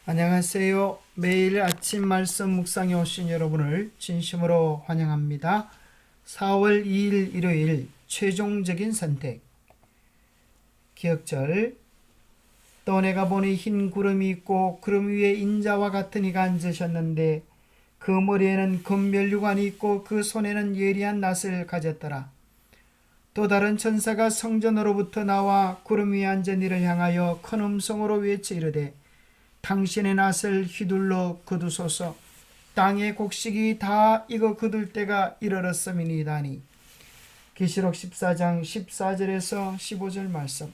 안녕하세요. 매일 아침 말씀 묵상에 오신 여러분을 진심으로 환영합니다. 4월 2일 일요일 최종적인 선택. 기억절. 또 내가 보니 흰 구름이 있고 구름 위에 인자와 같은 이가 앉으셨는데 그 머리에는 금면류관이 있고 그 손에는 예리한 낫을 가졌더라. 또 다른 천사가 성전으로부터 나와 구름 위에 앉은 이를 향하여 큰 음성으로 외쳐 이르되 당신의 낫을 휘둘러 거두소서. 땅의 곡식이 다 익어 거둘 때가 이르렀음이니이다니. 계시록 14장 14절에서 15절 말씀.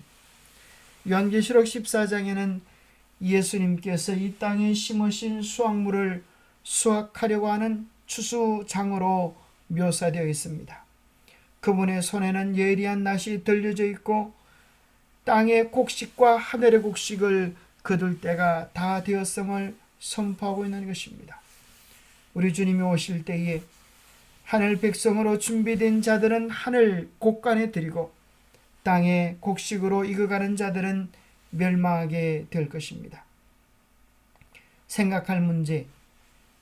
요한계시록 14장에는 예수님께서 이 땅에 심으신 수확물을 수확하려고 하는 추수장으로 묘사되어 있습니다. 그분의 손에는 예리한 낫이 들려져 있고 땅의 곡식과 하늘의 곡식을 거둘 때가 다 되었음을 선포하고 있는 것입니다. 우리 주님이 오실 때에 하늘 백성으로 준비된 자들은 하늘 곳간에 드리고 땅의 곡식으로 익어가는 자들은 멸망하게 될 것입니다. 생각할 문제,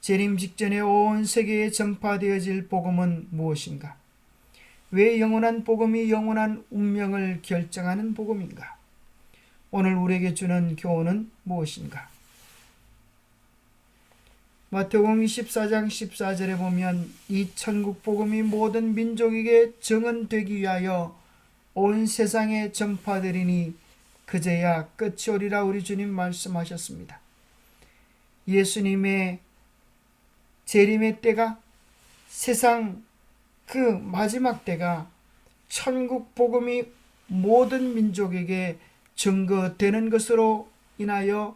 재림 직전에 온 세계에 전파되어질 복음은 무엇인가? 왜 영원한 복음이 영원한 운명을 결정하는 복음인가? 오늘 우리에게 주는 교훈은 무엇인가? 마태복음 24장 14절에 보면 이 천국 복음이 모든 민족에게 증언되기 위하여 온 세상에 전파되리니 그제야 끝이 오리라 우리 주님 말씀하셨습니다. 예수님의 재림의 때가 세상 그 마지막 때가 천국 복음이 모든 민족에게 증거되는 것으로 인하여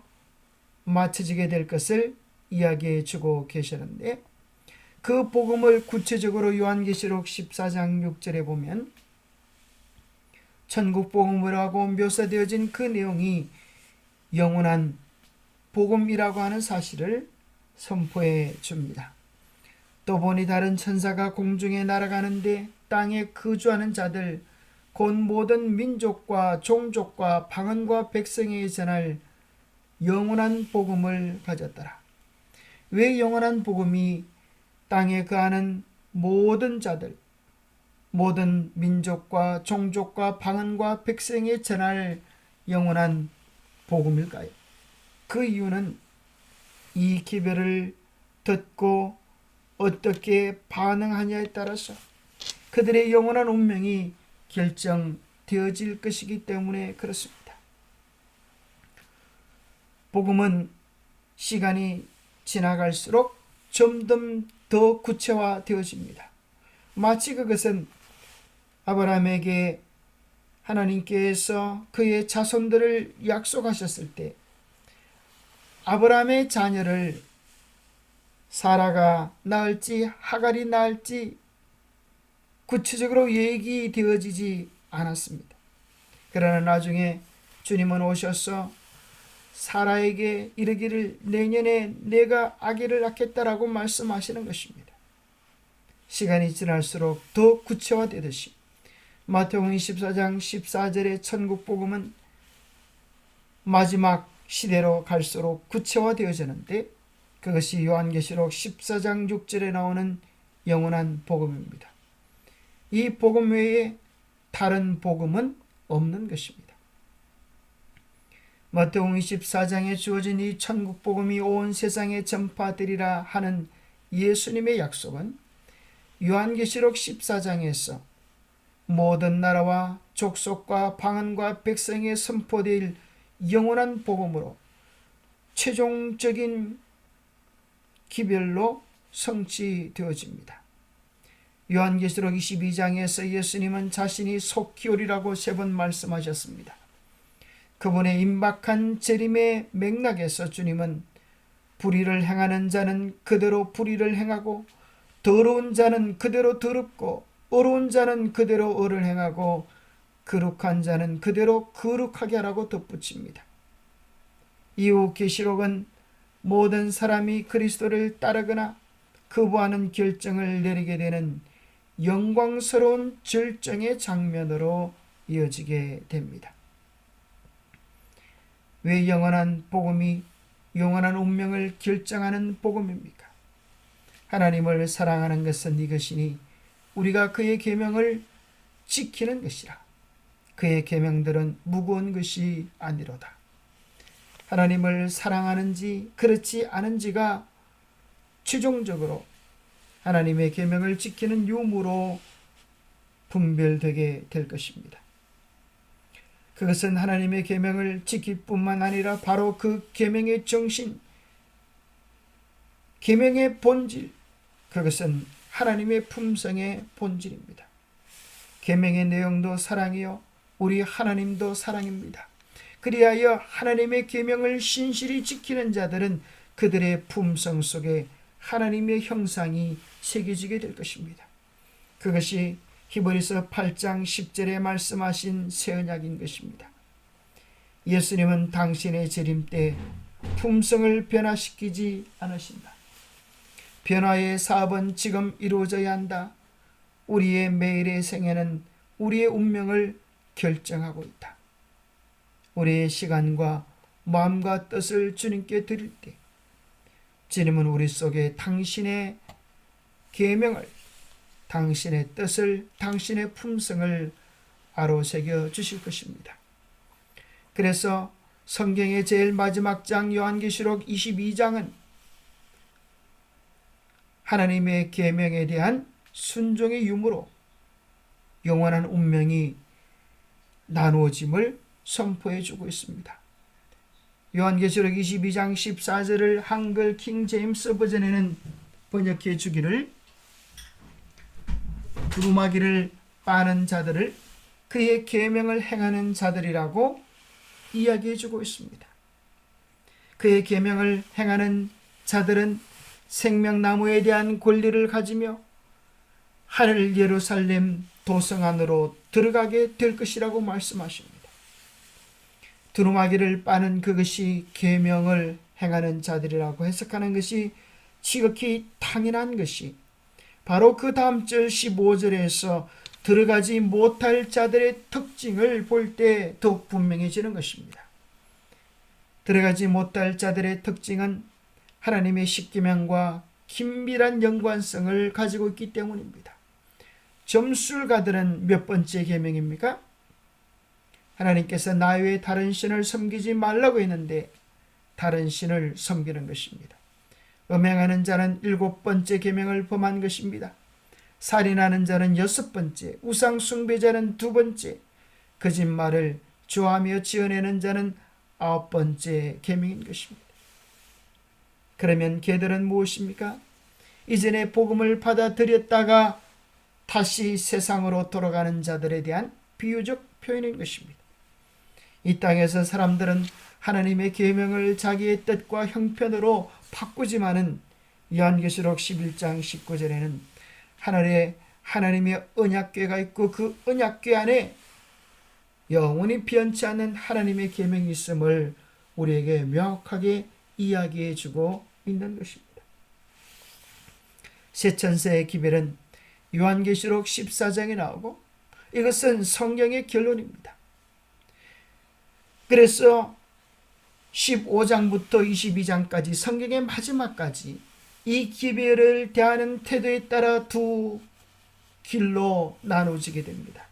맞춰지게 될 것을 이야기해 주고 계시는데, 그 복음을 구체적으로 요한계시록 14장 6절에 보면 천국 복음이라고 묘사되어진 그 내용이 영원한 복음이라고 하는 사실을 선포해 줍니다. 또 보니 다른 천사가 공중에 날아가는데 땅에 거주하는 자들 곧 모든 민족과 종족과 방언과 백성에게 전할 영원한 복음을 가졌더라. 왜 영원한 복음이 땅에 거하는 모든 자들, 모든 민족과 종족과 방언과 백성에 전할 영원한 복음일까요? 그 이유는 이 기별을 듣고 어떻게 반응하냐에 따라서 그들의 영원한 운명이 결정되어질 것이기 때문에 그렇습니다. 복음은 시간이 지나갈수록 점점 더 구체화되어집니다. 마치 그것은 아브라함에게 하나님께서 그의 자손들을 약속하셨을 때 아브라함의 자녀를 사라가 낳을지 하갈이 낳을지 구체적으로 얘기되어지지 않았습니다. 그러나 나중에 주님은 오셔서 사라에게 이르기를 내년에 내가 아기를 낳겠다라고 말씀하시는 것입니다. 시간이 지날수록 더 구체화되듯이 마태복음 24장 14절의 천국 복음은 마지막 시대로 갈수록 구체화되어지는데, 그것이 요한계시록 14장 6절에 나오는 영원한 복음입니다. 이 복음 외에 다른 복음은 없는 것입니다. 마태복음 24장에 주어진 이 천국 복음이 온 세상에 전파되리라 하는 예수님의 약속은 요한계시록 14장에서 모든 나라와 족속과 방언과 백성에 선포될 영원한 복음으로 최종적인 기별로 성취되어집니다. 요한계시록 22장에서 예수님은 자신이 속히 오리라고 3번 말씀하셨습니다. 그분의 임박한 재림의 맥락에서 주님은 불의를 행하는 자는 그대로 불의를 행하고 더러운 자는 그대로 더럽고 어려운 자는 그대로 어를 행하고 거룩한 자는 그대로 거룩하게 하라고 덧붙입니다. 이후 계시록은 모든 사람이 그리스도를 따르거나 거부하는 결정을 내리게 되는 영광스러운 절정의 장면으로 이어지게 됩니다. 왜 영원한 복음이 영원한 운명을 결정하는 복음입니까? 하나님을 사랑하는 것은 이것이니 우리가 그의 계명을 지키는 것이라. 그의 계명들은 무거운 것이 아니로다. 하나님을 사랑하는지 그렇지 않은지가 최종적으로 하나님의 계명을 지키는 유무로 분별되게 될 것입니다. 그것은 하나님의 계명을 지킬 뿐만 아니라 바로 그 계명의 정신, 계명의 본질, 그것은 하나님의 품성의 본질입니다. 계명의 내용도 사랑이요 우리 하나님도 사랑입니다. 그리하여 하나님의 계명을 신실히 지키는 자들은 그들의 품성 속에 하나님의 형상이 새겨지게 될 것입니다. 그것이 히브리서 8장 10절에 말씀하신 새 언약인 것입니다. 예수님은 당신의 재림 때 품성을 변화시키지 않으신다. 변화의 사업은 지금 이루어져야 한다. 우리의 매일의 생애는 우리의 운명을 결정하고 있다. 우리의 시간과 마음과 뜻을 주님께 드릴 때 주님은 우리 속에 당신의 계명을, 당신의 뜻을, 당신의 품성을 아로새겨 주실 것입니다. 그래서 성경의 제일 마지막 장 요한계시록 22장은 하나님의 계명에 대한 순종의 유무로 영원한 운명이 나누어짐을 선포해 주고 있습니다. 요한계시록 22장 14절을 한글 킹 제임스 버전에는 번역해 주기를 두루마기를 빠는 자들을 그의 계명을 행하는 자들이라고 이야기해 주고 있습니다. 그의 계명을 행하는 자들은 생명나무에 대한 권리를 가지며 하늘 예루살렘 도성 안으로 들어가게 될 것이라고 말씀하십니다. 두루마기를 빠는 그것이 계명을 행하는 자들이라고 해석하는 것이 지극히 당연한 것이 바로 그 다음 절 15절에서 들어가지 못할 자들의 특징을 볼 때 더욱 분명해지는 것입니다. 들어가지 못할 자들의 특징은 하나님의 십계명과 긴밀한 연관성을 가지고 있기 때문입니다. 점술가들은 몇 번째 계명입니까? 하나님께서 나 외에 다른 신을 섬기지 말라고 했는데 다른 신을 섬기는 것입니다. 음행하는 자는 7번째 계명을 범한 것입니다. 살인하는 자는 6번째, 우상 숭배자는 2번째, 거짓말을 좋아하며 지어내는 자는 9번째 계명인 것입니다. 그러면 걔들은 무엇입니까? 이전에 복음을 받아들였다가 다시 세상으로 돌아가는 자들에 대한 비유적 표현인 것입니다. 이 땅에서 사람들은 하나님의 계명을 자기의 뜻과 형편으로 바꾸지만은 요한계시록 11장 19절에는 하늘에 하나님의 언약궤가 있고 그 언약궤 안에 영원히 변치 않는 하나님의 계명이 있음을 우리에게 명확하게 이야기해 주고 있는 것입니다. 세천세의 기별은 요한계시록 14장에 나오고 이것은 성경의 결론입니다. 그래서 15장부터 22장까지 성경의 마지막까지 이 기별을 대하는 태도에 따라 두 길로 나누어지게 됩니다.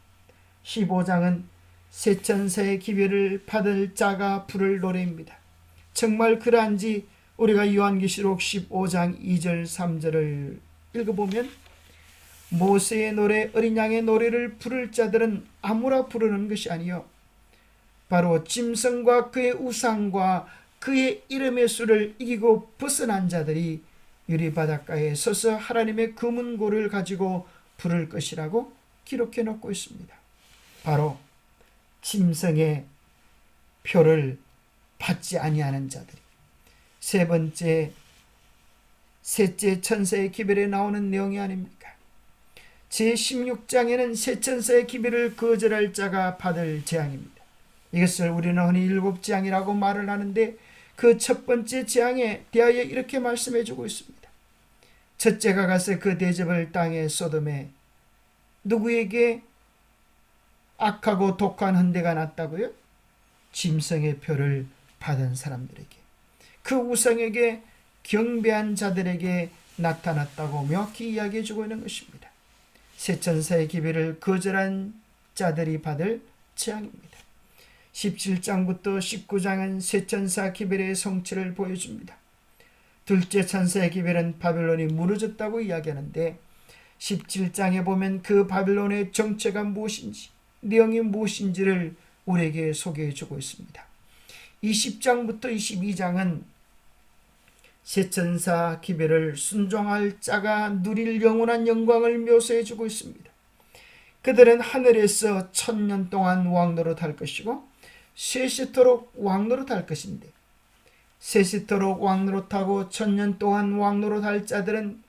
15장은 세천세의 기별을 받을 자가 부를 노래입니다. 정말 그러한지 우리가 요한계시록 15장 2절 3절을 읽어보면 모세의 노래, 어린 양의 노래를 부를 자들은 아무나 부르는 것이 아니요 바로 짐승과 그의 우상과 그의 이름의 수를 이기고 벗어난 자들이 유리바닷가에 서서 하나님의 금은고를 가지고 부를 것이라고 기록해 놓고 있습니다. 바로 짐승의 표를 받지 아니하는 자들이. 세 번째, 셋째 천사의 기별에 나오는 내용이 아닙니까? 제16장에는 세 천사의 기별을 거절할 자가 받을 재앙입니다. 이것을 우리는 흔히 7재앙이라고 말을 하는데 그 첫 번째 재앙에 대하여 이렇게 말씀해 주고 있습니다. 첫째가 가서 그 대접을 땅에 소돔에 누구에게 악하고 독한 헌대가 났다고요? 짐승의 표를 받은 사람들에게. 그 우상에게 경배한 자들에게 나타났다고 명확히 이야기해 주고 있는 것입니다. 새 천사의 기별을 거절한 자들이 받을 재앙입니다. 17장부터 19장은 새 천사 기별의 성취를 보여줍니다. 둘째 천사의 기별은 바벨론이 무너졌다고 이야기하는데 17장에 보면 그 바벨론의 정체가 무엇인지, 내용이 무엇인지를 우리에게 소개해 주고 있습니다. 20장부터 22장은 새 천사 기별을 순종할 자가 누릴 영원한 영광을 묘사해 주고 있습니다. 그들은 하늘에서 1000년 동안 왕노릇할 것이고 셋이토록 왕노릇할 것인데, 셋이토록 왕노릇하고 1000년 동안 왕노릇할 자들은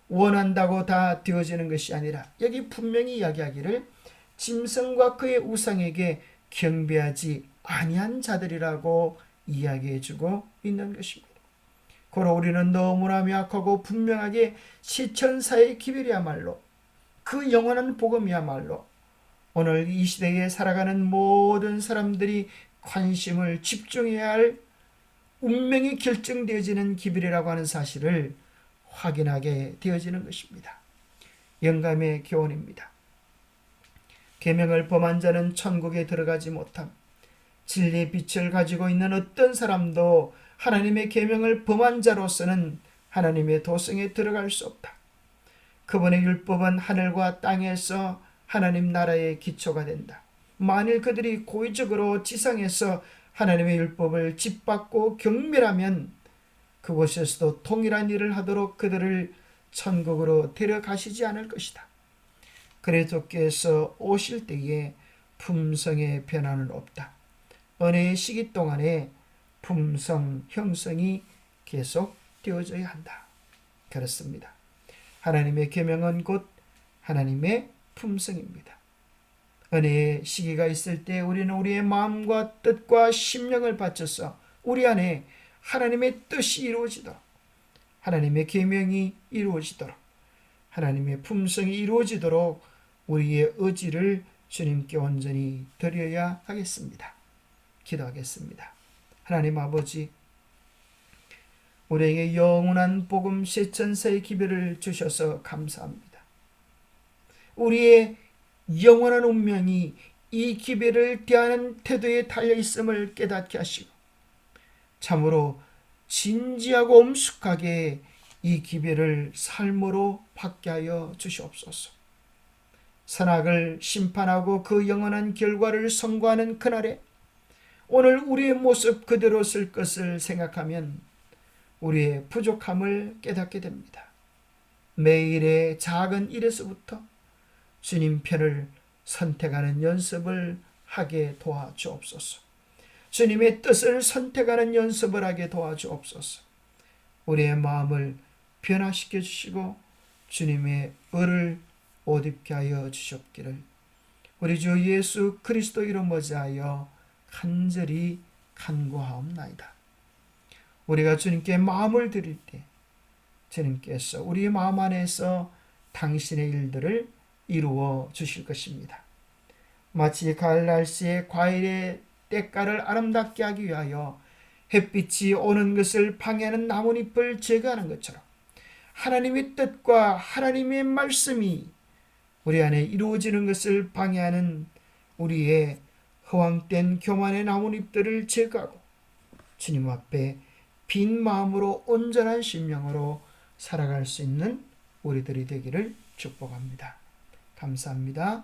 원한다고 다 되어지는 것이 아니라, 여기 분명히 이야기하기를 짐승과 그의 우상에게 경배하지 아니한 자들이라고 이야기해 주고 있는 것입니다. 고로 우리는 너무나 명확하고 분명하게 새 천사의 기별이야말로, 그 영원한 복음이야말로 오늘 이 시대에 살아가는 모든 사람들이 관심을 집중해야 할 운명이 결정되어지는 기별이라고 하는 사실을 확인하게 되어지는 것입니다. 영감의 교훈입니다. 계명을 범한 자는 천국에 들어가지 못함. 진리의 빛을 가지고 있는 어떤 사람도 하나님의 계명을 범한 자로서는 하나님의 도성에 들어갈 수 없다. 그분의 율법은 하늘과 땅에서 하나님 나라의 기초가 된다. 만일 그들이 고의적으로 지상에서 하나님의 율법을 짓밟고 경멸하면 그곳에서도 동일한 일을 하도록 그들을 천국으로 데려가시지 않을 것이다. 그리스도께서 오실 때에 품성의 변화는 없다. 은혜의 시기 동안에 품성 형성이 계속 되어져야 한다. 그렇습니다. 하나님의 계명은 곧 하나님의 품성입니다. 은혜의 시기가 있을 때 우리는 우리의 마음과 뜻과 심령을 바쳐서 우리 안에 하나님의 뜻이 이루어지도록, 하나님의 계명이 이루어지도록, 하나님의 품성이 이루어지도록 우리의 의지를 주님께 온전히 드려야 하겠습니다. 기도하겠습니다. 하나님 아버지, 우리에게 영원한 복음 새 천사의 기별을 주셔서 감사합니다. 우리의 영원한 운명이 이 기별을 대하는 태도에 달려있음을 깨닫게 하시고 참으로 진지하고 엄숙하게 이 기별을 삶으로 받게 하여 주시옵소서. 선악을 심판하고 그 영원한 결과를 선고하는 그날에 오늘 우리의 모습 그대로 쓸 것을 생각하면 우리의 부족함을 깨닫게 됩니다. 매일의 작은 일에서부터 주님 편을 선택하는 연습을 하게 도와주옵소서. 주님의 뜻을 선택하는 연습을 하게 도와주옵소서. 우리의 마음을 변화시켜 주시고 주님의 의를 옷 입게 하여 주셨기를 우리 주 예수 그리스도 이름 머지하여 간절히 간구하옵나이다. 우리가 주님께 마음을 드릴 때 주님께서 우리 마음 안에서 당신의 일들을 이루어 주실 것입니다. 마치 가을 날씨에 과일의 때깔을 아름답게 하기 위하여 햇빛이 오는 것을 방해하는 나뭇잎을 제거하는 것처럼 하나님의 뜻과 하나님의 말씀이 우리 안에 이루어지는 것을 방해하는 우리의 허황된 교만의 나뭇잎들을 제거하고 주님 앞에 빈 마음으로 온전한 심령으로 살아갈 수 있는 우리들이 되기를 축복합니다. 감사합니다.